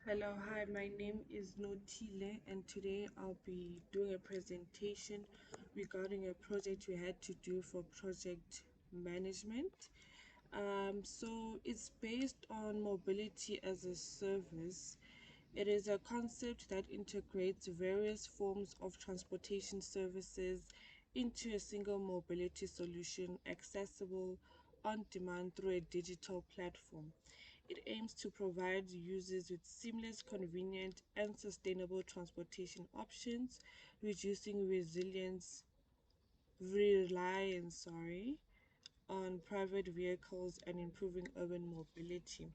Hello, hi, my name is Notile, and today I'll be doing a presentation regarding a project we had to do for project management. So it's based on mobility as a service. It is a concept that integrates various forms of transportation services into a single mobility solution accessible on demand through a digital platform. It aims to provide users with seamless, convenient, and sustainable transportation options, reducing reliance on private vehicles and improving urban mobility.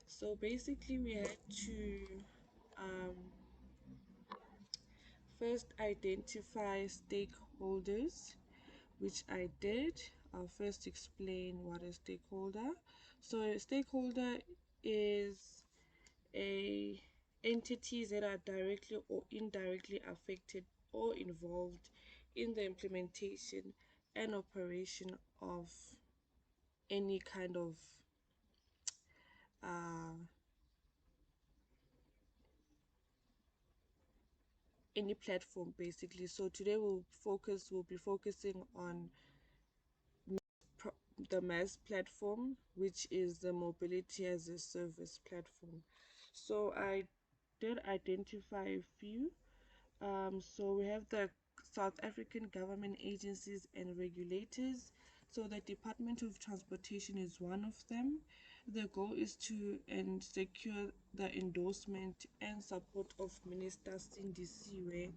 So basically, we had to um, first identify stakeholders, which I did. I'll first explain what a stakeholder. So a stakeholder is a entities that are directly or indirectly affected or involved in the implementation and operation of any kind of uh, any platform basically. So today we'll be focusing on pro- the MaaS platform, which is the mobility as a service platform. So I did identify a few. So we have the South African government agencies and regulators. So the Department of Transportation is one of them. The goal is to and secure the endorsement and support of Minister Cindy Siwe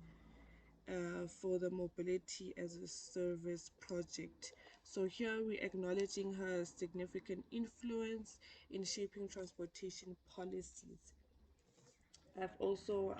for the mobility as a service project. So here we're acknowledging her significant influence in shaping transportation policies. I've also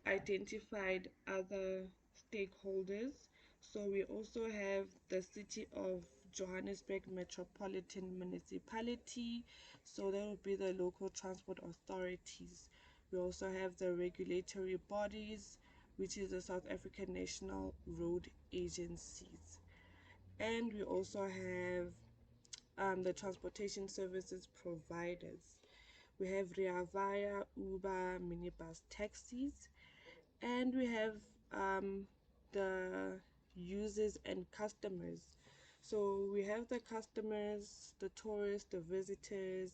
identified other stakeholders. So we also have the City of Johannesburg Metropolitan Municipality. So that would be the local transport authorities. We also have the regulatory bodies, which is the South African National Road Agencies. And we also have the transportation services providers. We have Rea Vaya, Uber, minibus taxis, and we have the users and customers. So we have the customers, the tourists, the visitors,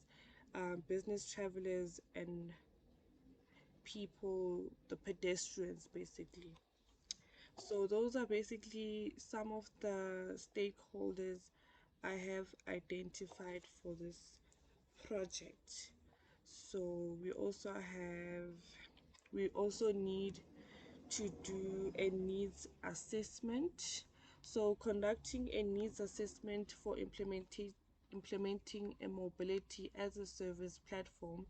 business travelers, and people, the pedestrians basically. So those are basically some of the stakeholders I have identified for this project. So we also need to do a needs assessment. So conducting a needs assessment for implementing a mobility as a service platform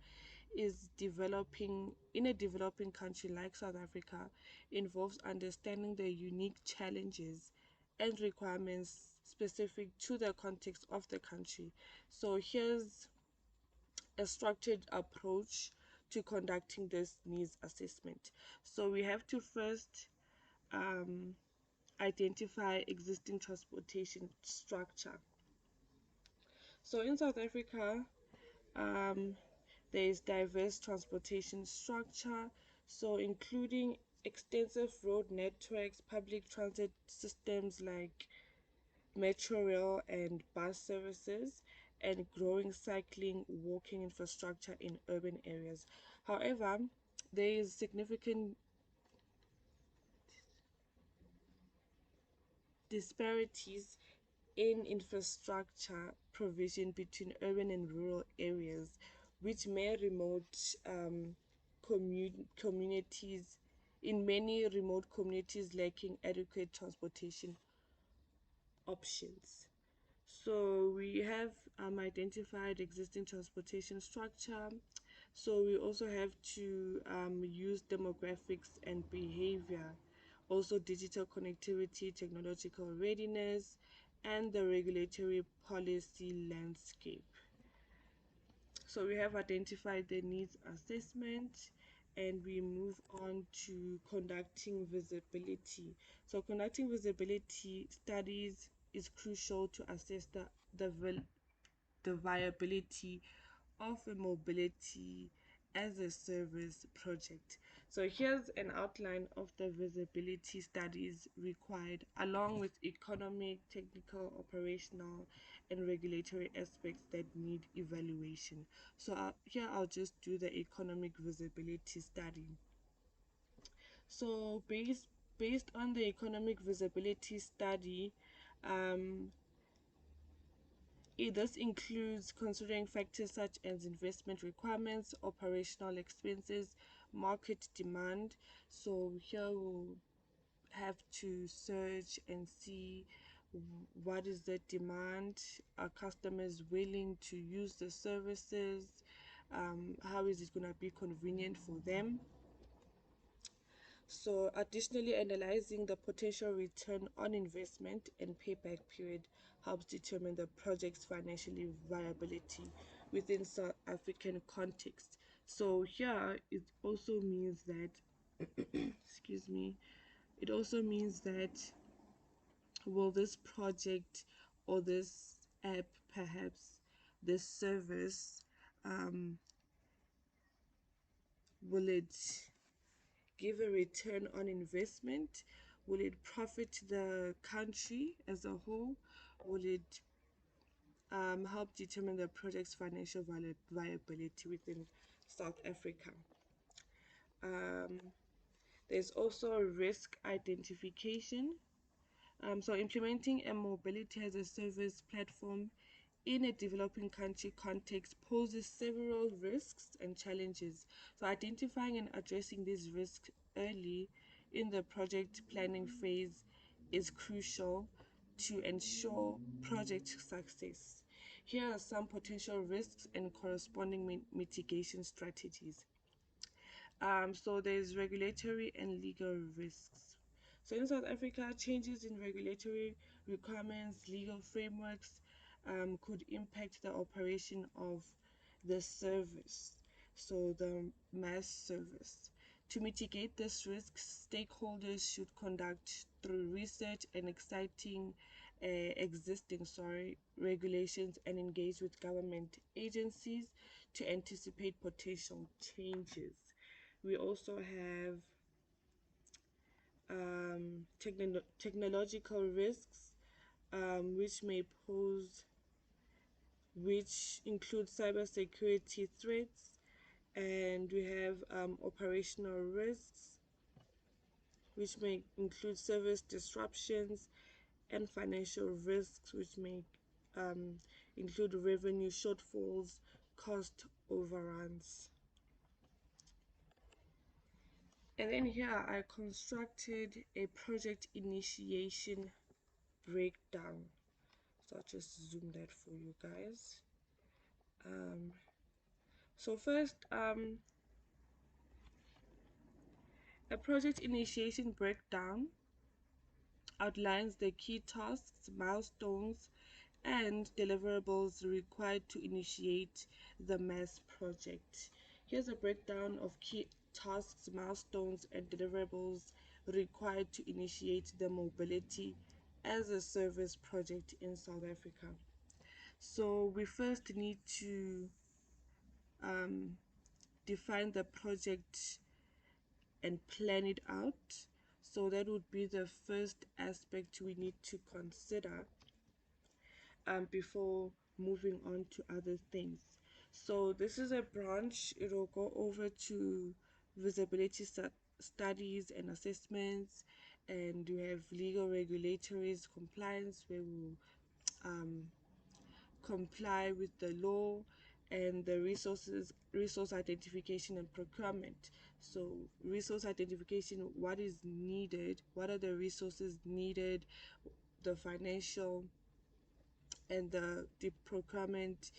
is developing in a developing country like South Africa involves understanding the unique challenges and requirements specific to the context of the country. So here's a structured approach to conducting this needs assessment. So we have to first um, identify existing transportation structure. So in South Africa, um, there is diverse transportation structure, so including extensive road networks, public transit systems like metro rail and bus services, and growing cycling, walking infrastructure in urban areas. However, there is significant disparities in infrastructure provision between urban and rural areas, which may remote communities in many remote communities lacking adequate transportation options. So we have identified existing transportation structure. So we also have to use demographics and behavior, also digital connectivity, technological readiness, and the regulatory policy landscape. So we have identified the needs assessment and we move on to conducting visibility. So conducting visibility studies is crucial to assess the viability of a mobility as a service project. So here's an outline of the visibility studies required, along with economic, technical, operational, and regulatory aspects that need evaluation. So here I'll just do the economic visibility study. So based on the economic visibility study, um, this includes considering factors such as investment requirements, operational expenses, market demand. So here we'll have to search and see what is the demand, are customers willing to use the services, how is it going to be convenient for them. So, additionally, analyzing the potential return on investment and payback period helps determine the project's financial viability within South African context. So, here it also means that, excuse me, it also means that will this project or this app, perhaps this service, um, will it give a return on investment? Will it profit the country as a whole? Will it help determine the project's financial viability within South Africa? Um, there's also risk identification. So implementing a mobility as a service platform in a developing country context poses several risks and challenges. So identifying and addressing these risks early in the project planning phase is crucial to ensure project success. Here are some potential risks and corresponding mitigation strategies. So there's regulatory and legal risks. So in South Africa, changes in regulatory requirements, legal frameworks could impact the operation of the service, so the MaaS service. To mitigate this risk, stakeholders should conduct through research and existing regulations and engage with government agencies to anticipate potential changes. We also have technological risks, which may pose, which include cybersecurity threats, and we have operational risks, which may include service disruptions, and financial risks, which may um, include revenue shortfalls, cost overruns. And then here I constructed a project initiation breakdown. So I'll just zoom that for you guys. Um, so first, a project initiation breakdown outlines the key tasks, milestones, and deliverables required to initiate the MaaS project. Here's a breakdown of key tasks, milestones, and deliverables required to initiate the mobility as a service project in South Africa. So we first need to um, define the project and plan it out. So that would be the first aspect we need to consider before moving on to other things. So this is a branch. It will go over to visibility studies and assessments, and we have legal regulatories compliance, where we um, comply with the law, and the resource identification and procurement. So resource identification, what is needed, what are the resources needed, the financial, and the procurement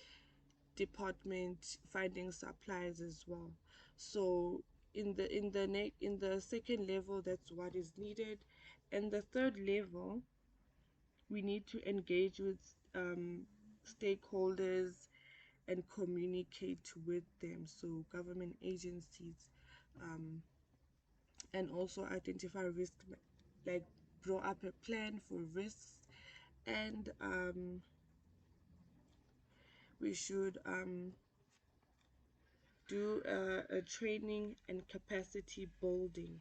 department finding supplies as well. So in the second level, that's what is needed. And the third level, we need to engage with stakeholders and communicate with them, so government agencies, um, and also identify risk, like draw up a plan for risks, and we should do a training and capacity building.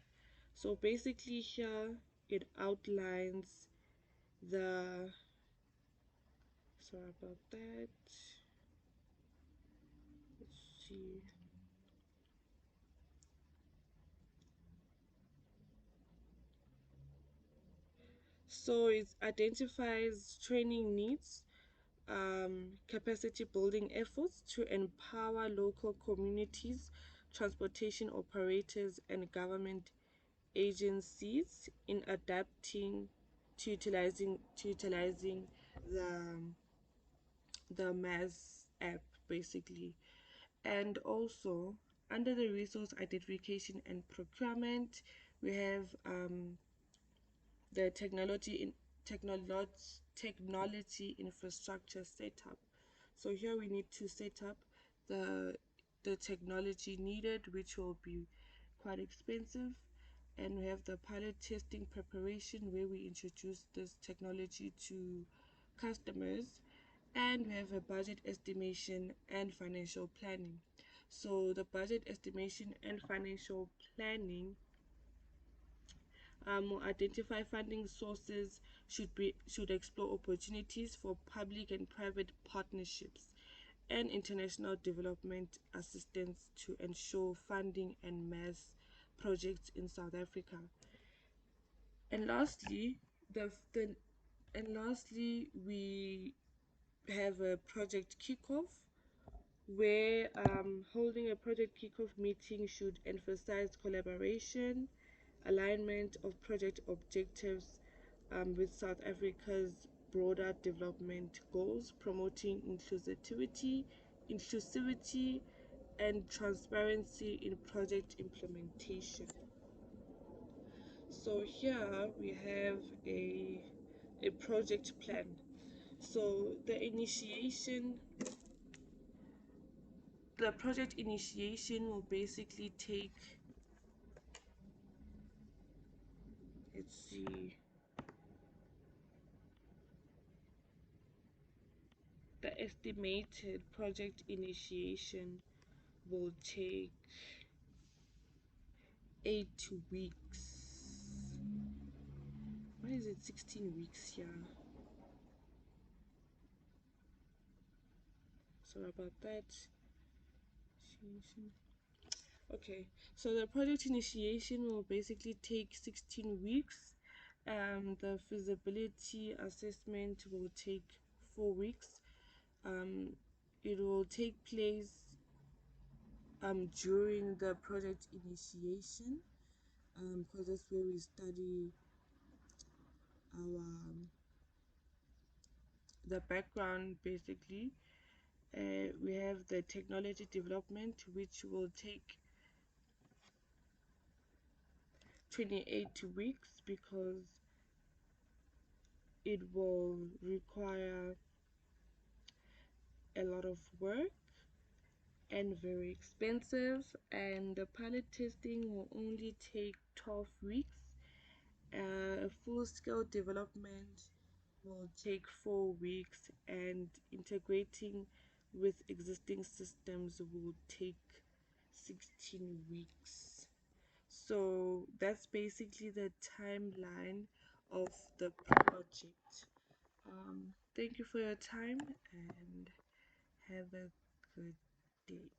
So basically here it outlines the, sorry about that, let's see. So it identifies training needs, capacity building efforts to empower local communities, transportation operators, and government agencies in adapting to utilizing the the MaaS app basically. And also under the resource identification and procurement, we have the technology infrastructure setup. So here we need to set up the the technology needed, which will be quite expensive. And we have the pilot testing preparation where we introduce this technology to customers, and we have a budget estimation and financial planning. So the budget estimation and financial planning will identify funding sources, should explore opportunities for public and private partnerships and international development assistance to ensure funding and MaaS projects in South Africa. And lastly, the and lastly we have a project kickoff where holding a project kickoff meeting should emphasize collaboration, alignment of project objectives with South Africa's broader development goals, promoting inclusivity, and transparency in project implementation. So here we have a project plan. So the project initiation will basically take, let's see, the estimated project initiation will take 8 weeks. Why is it 16 weeks here? Sorry about that. Okay, so the project initiation will basically take 16 weeks. The feasibility assessment will take 4 weeks. Um, it will take place during the project initiation, because that's where we study our the background basically. We have the technology development, which will take 28 weeks because it will require a lot of work and very expensive. And the pilot testing will only take 12 weeks. Full scale development will take 4 weeks, and integrating with existing systems will take 16 weeks. So that's basically the timeline of the project. Thank you for your time and have a good day.